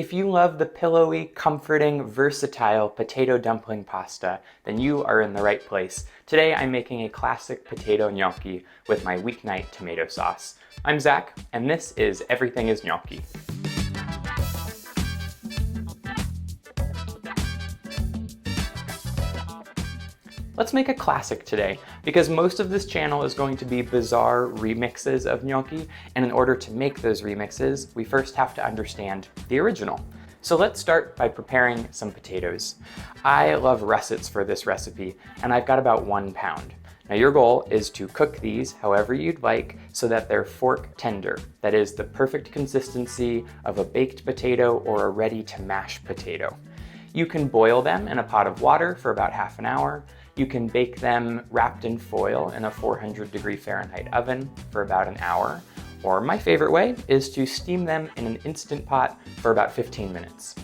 If you love the pillowy, comforting, versatile potato dumpling pasta, then you are in the right place. Today I'm making a classic potato gnocchi with my Weeknight tomato sauce. I'm Zach, and this is Everything is Gnocchi. Let's make a classic today, because most of this channel is going to be bizarre remixes of gnocchi, and in order to make those remixes, we first have to understand the original. So let's start by preparing some potatoes. I love russets for this recipe, and I've got about 1 pound. Now your goal is to cook these however you'd like so that they're fork tender. That is the perfect consistency of a baked potato or a ready to mash potato. You can boil them in a pot of water for about half an hour. You can bake them wrapped in foil in a 400-degree Fahrenheit oven for about an hour. Or my favorite way is to steam them in an Instant Pot for about 15 minutes.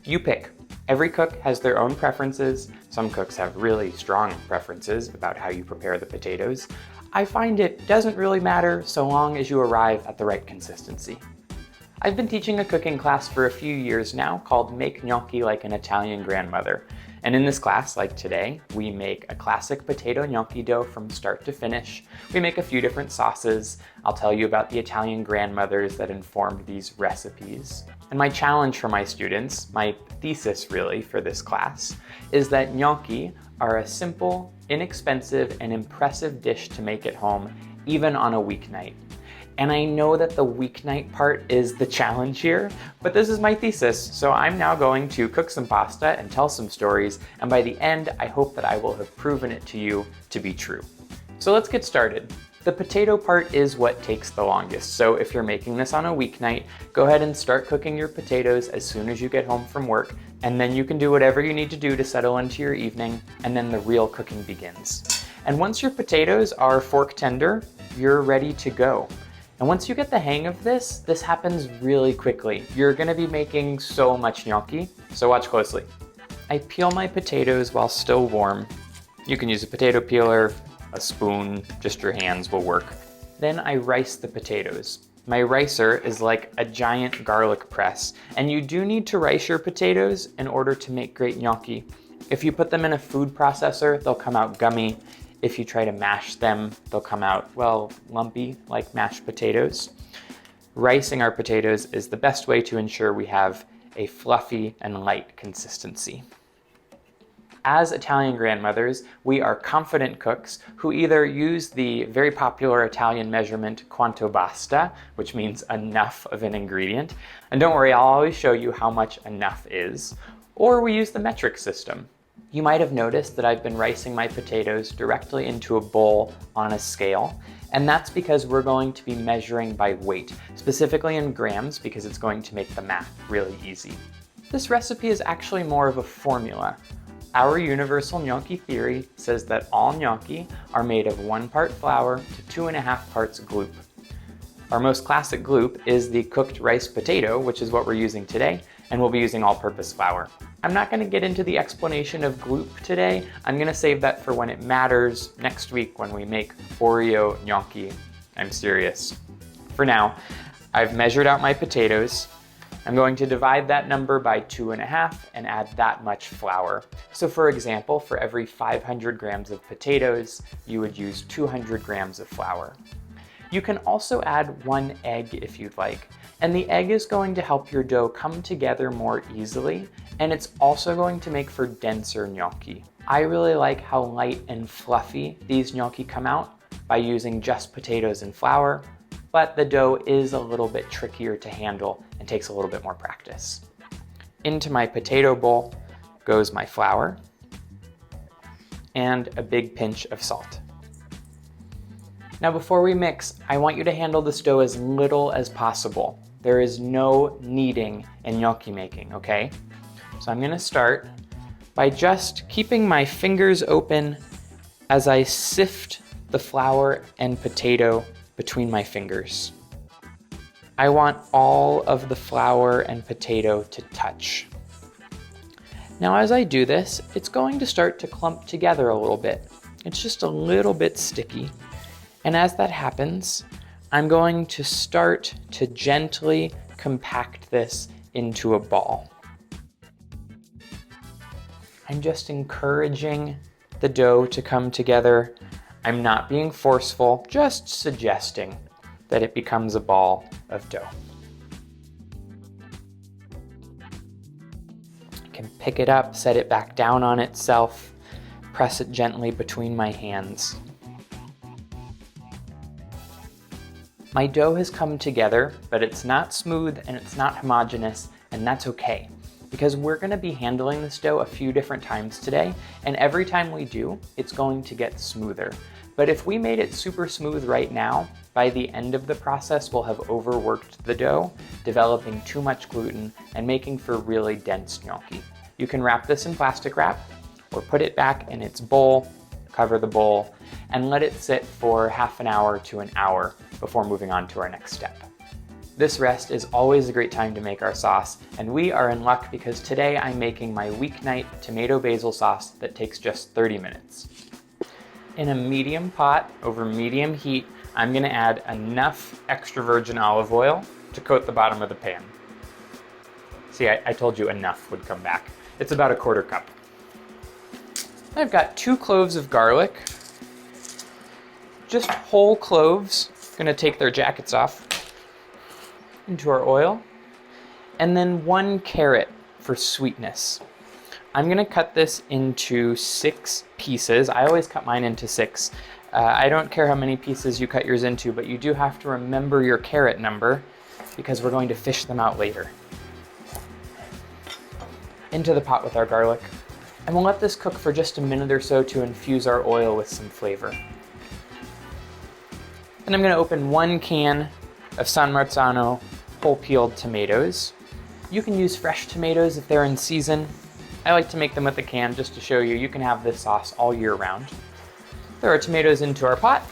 You pick. Every cook has their own preferences. Some cooks have really strong preferences about how you prepare the potatoes. I find it doesn't really matter so long as you arrive at the right consistency. I've been teaching a cooking class for a few years now called Make Gnocchi Like an Italian Grandmother. And in this class, like today, we make a classic potato gnocchi dough from start to finish. We make a few different sauces. I'll tell you about the Italian grandmothers that informed these recipes. And my challenge for my students, my thesis really for this class, is that gnocchi are a simple, inexpensive, and impressive dish to make at home, even on a weeknight. And I know that the weeknight part is the challenge here, but this is my thesis, so I'm now going to cook some pasta and tell some stories, and by the end, I hope that I will have proven it to you to be true. So let's get started. The potato part is what takes the longest, so if you're making this on a weeknight, go ahead and start cooking your potatoes as soon as you get home from work, and then you can do whatever you need to do to settle into your evening, and then the real cooking begins. And once your potatoes are fork tender, you're ready to go. And once you get the hang of this happens really quickly. You're gonna be making so much gnocchi, so watch closely. I peel my potatoes while still warm. You can use a potato peeler, a spoon, just your hands will work. Then I rice the potatoes. My ricer is like a giant garlic press, and you do need to rice your potatoes in order to make great gnocchi. If you put them in a food processor, they'll come out gummy. If you try to mash them, they'll come out, well, lumpy, like mashed potatoes. Ricing our potatoes is the best way to ensure we have a fluffy and light consistency. As Italian grandmothers, we are confident cooks who either use the very popular Italian measurement quanto basta, which means enough of an ingredient, and don't worry, I'll always show you how much enough is, or we use the metric system. You might have noticed that I've been ricing my potatoes directly into a bowl on a scale, and that's because we're going to be measuring by weight, specifically in grams because it's going to make the math really easy. This recipe is actually more of a formula. Our universal gnocchi theory says that all gnocchi are made of 1 part flour to 2.5 parts gloop. Our most classic gloop is the cooked rice potato, which is what we're using today, and we'll be using all-purpose flour. I'm not going to get into the explanation of gloop today. I'm going to save that for when it matters next week when we make Oreo gnocchi. I'm serious. For now, I've measured out my potatoes. I'm going to divide that number by 2.5 and add that much flour. So for example, for every 500 grams of potatoes, you would use 200 grams of flour. You can also add 1 egg if you'd like, and the egg is going to help your dough come together more easily, and it's also going to make for denser gnocchi. I really like how light and fluffy these gnocchi come out by using just potatoes and flour, but the dough is a little bit trickier to handle and takes a little bit more practice. Into my potato bowl goes my flour and a big pinch of salt. Now before we mix, I want you to handle this dough as little as possible. There is no kneading in gnocchi making, okay? So I'm gonna start by just keeping my fingers open as I sift the flour and potato between my fingers. I want all of the flour and potato to touch. Now as I do this, it's going to start to clump together a little bit. It's just a little bit sticky. And as that happens, I'm going to start to gently compact this into a ball. I'm just encouraging the dough to come together. I'm not being forceful, just suggesting that it becomes a ball of dough. I can pick it up, set it back down on itself, press it gently between my hands. My dough has come together, but it's not smooth and it's not homogeneous, and that's okay, because we're gonna be handling this dough a few different times today, and every time we do, it's going to get smoother. But if we made it super smooth right now, by the end of the process, we'll have overworked the dough, developing too much gluten and making for really dense gnocchi. You can wrap this in plastic wrap or put it back in its bowl, cover the bowl, and let it sit for half an hour to an hour before moving on to our next step. This rest is always a great time to make our sauce, and we are in luck because today I'm making my Weeknight tomato basil sauce that takes just 30 minutes. In a medium pot over medium heat, I'm gonna add enough extra virgin olive oil to coat the bottom of the pan. See, I told you enough would come back. It's about a quarter cup. I've got 2 cloves of garlic, just whole cloves, gonna take their jackets off, into our oil, and then 1 carrot for sweetness. I'm gonna cut this into 6 pieces. I always cut mine into 6. I don't care how many pieces you cut yours into, but you do have to remember your carrot number because we're going to fish them out later. Into the pot with our garlic. And we'll let this cook for just a minute or so to infuse our oil with some flavor. And I'm gonna open 1 can of San Marzano whole peeled tomatoes. You can use fresh tomatoes if they're in season. I like to make them with a can just to show you you can have this sauce all year round. Throw our tomatoes into our pot.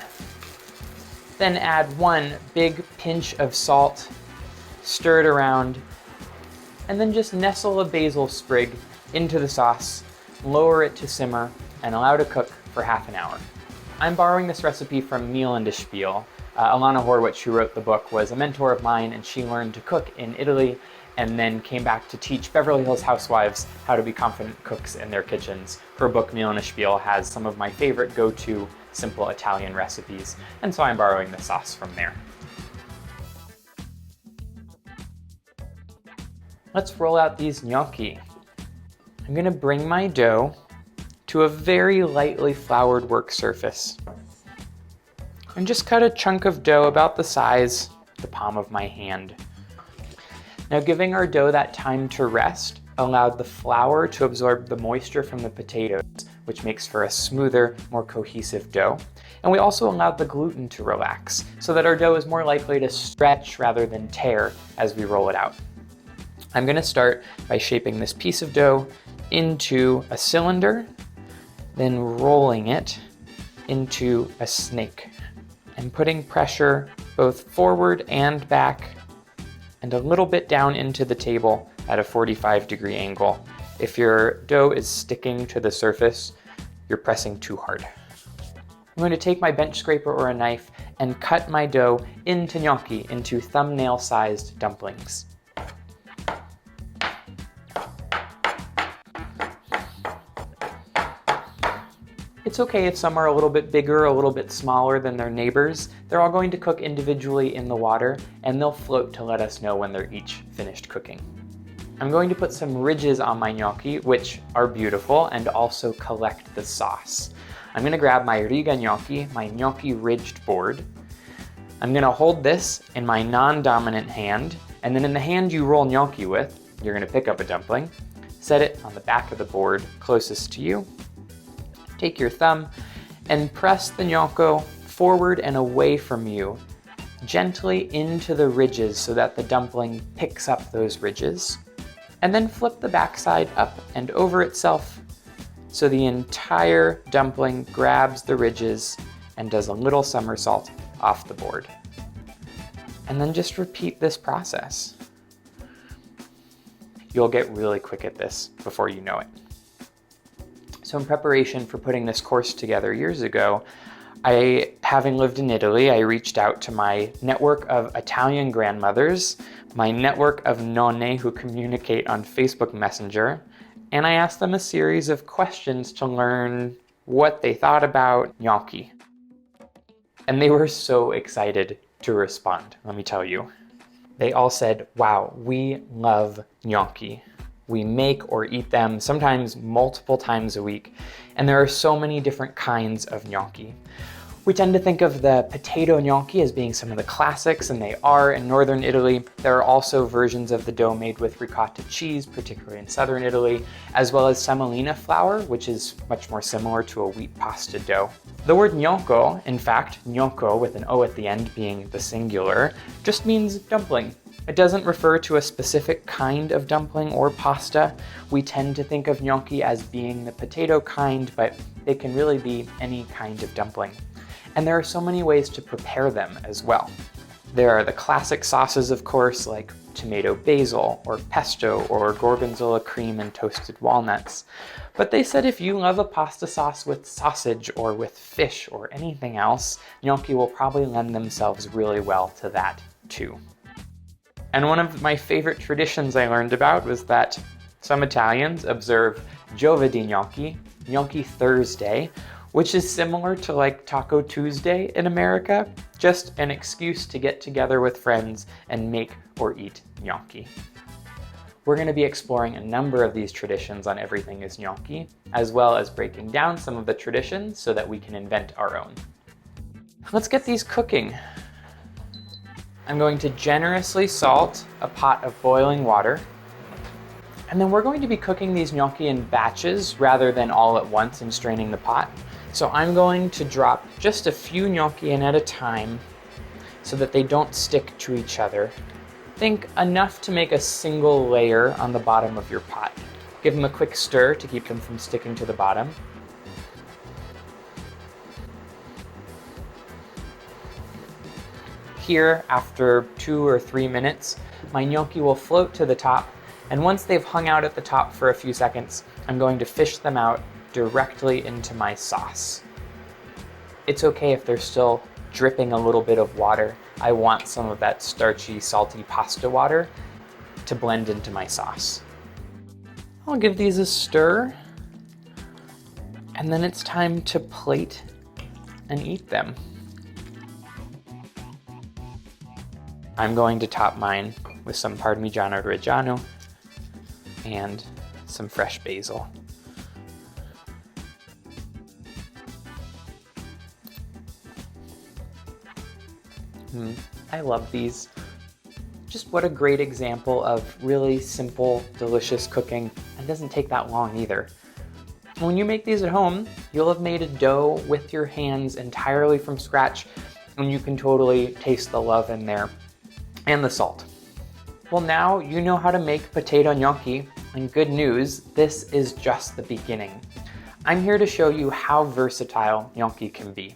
Then add 1 big pinch of salt, stir it around, and then just nestle a basil sprig into the sauce, lower it to simmer, and allow to cook for half an hour. I'm borrowing this recipe from Meal and a Spiel. Alana Horwitz, who wrote the book, was a mentor of mine, and she learned to cook in Italy and then came back to teach Beverly Hills housewives how to be confident cooks in their kitchens. Her book, Meal and a Spiel, has some of my favorite go-to simple Italian recipes, and so I'm borrowing the sauce from there. Let's roll out these gnocchi. I'm gonna bring my dough to a very lightly floured work surface and just cut a chunk of dough about the size of the palm of my hand. Now, giving our dough that time to rest allowed the flour to absorb the moisture from the potatoes, which makes for a smoother, more cohesive dough. And we also allowed the gluten to relax so that our dough is more likely to stretch rather than tear as we roll it out. I'm gonna start by shaping this piece of dough into a cylinder, then rolling it into a snake and putting pressure both forward and back and a little bit down into the table at a 45-degree angle. If your dough is sticking to the surface, you're pressing too hard. I'm going to take my bench scraper or a knife and cut my dough into gnocchi, into thumbnail-sized dumplings. It's okay if some are a little bit bigger, a little bit smaller than their neighbors. They're all going to cook individually in the water, and they'll float to let us know when they're each finished cooking. I'm going to put some ridges on my gnocchi, which are beautiful, and also collect the sauce. I'm gonna grab my riga gnocchi, my gnocchi ridged board. I'm gonna hold this in my non-dominant hand, and then in the hand you roll gnocchi with, you're gonna pick up a dumpling, set it on the back of the board closest to you, take your thumb and press the gnocco forward and away from you, gently into the ridges so that the dumpling picks up those ridges. And then flip the backside up and over itself so the entire dumpling grabs the ridges and does a little somersault off the board. And then just repeat this process. You'll get really quick at this before you know it. So in preparation for putting this course together years ago, Having lived in Italy, I reached out to my network of Italian grandmothers, my network of nonne who communicate on Facebook Messenger, and I asked them a series of questions to learn what they thought about gnocchi. And they were so excited to respond, let me tell you. They all said, wow, we love gnocchi. We make or eat them sometimes multiple times a week, and there are so many different kinds of gnocchi. We tend to think of the potato gnocchi as being some of the classics, and they are in northern Italy. There are also versions of the dough made with ricotta cheese, particularly in southern Italy, as well as semolina flour, which is much more similar to a wheat pasta dough. The word gnocco, in fact, gnocco with an O at the end being the singular, just means dumpling. It doesn't refer to a specific kind of dumpling or pasta. We tend to think of gnocchi as being the potato kind, but they can really be any kind of dumpling. And there are so many ways to prepare them as well. There are the classic sauces, of course, like tomato basil, or pesto, or gorgonzola cream and toasted walnuts. But they said if you love a pasta sauce with sausage or with fish or anything else, gnocchi will probably lend themselves really well to that too. And one of my favorite traditions I learned about was that some Italians observe Giovedì gnocchi, Gnocchi Thursday, which is similar to like Taco Tuesday in America, just an excuse to get together with friends and make or eat gnocchi. We're going to be exploring a number of these traditions on Everything is Gnocchi, as well as breaking down some of the traditions so that we can invent our own. Let's get these cooking. I'm going to generously salt a pot of boiling water. And then we're going to be cooking these gnocchi in batches rather than all at once and straining the pot. So I'm going to drop just a few gnocchi in at a time so that they don't stick to each other. Think enough to make a single layer on the bottom of your pot. Give them a quick stir to keep them from sticking to the bottom. Here, after 2 or 3 minutes, my gnocchi will float to the top, and once they've hung out at the top for a few seconds, I'm going to fish them out directly into my sauce. It's okay if they're still dripping a little bit of water. I want some of that starchy, salty pasta water to blend into my sauce. I'll give these a stir, and then it's time to plate and eat them. I'm going to top mine with some Parmigiano Reggiano and some fresh basil. I love these. Just what a great example of really simple, delicious cooking, and doesn't take that long either. When you make these at home, you'll have made a dough with your hands entirely from scratch, and you can totally taste the love in there and the salt. Well, now you know how to make potato gnocchi, and good news, this is just the beginning. I'm here to show you how versatile gnocchi can be.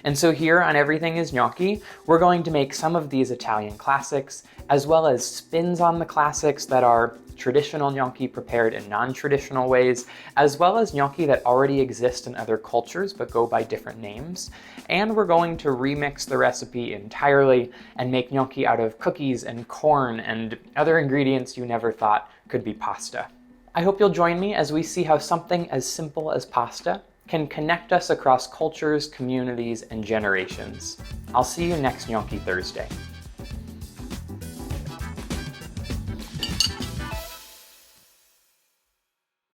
And so here on Everything is Gnocchi, we're going to make some of these Italian classics, as well as spins on the classics that are traditional gnocchi prepared in non-traditional ways, as well as gnocchi that already exist in other cultures but go by different names. And we're going to remix the recipe entirely and make gnocchi out of cookies and corn and other ingredients you never thought could be pasta. I hope you'll join me as we see how something as simple as pasta can connect us across cultures, communities, and generations. I'll see you next Gnocchi Thursday.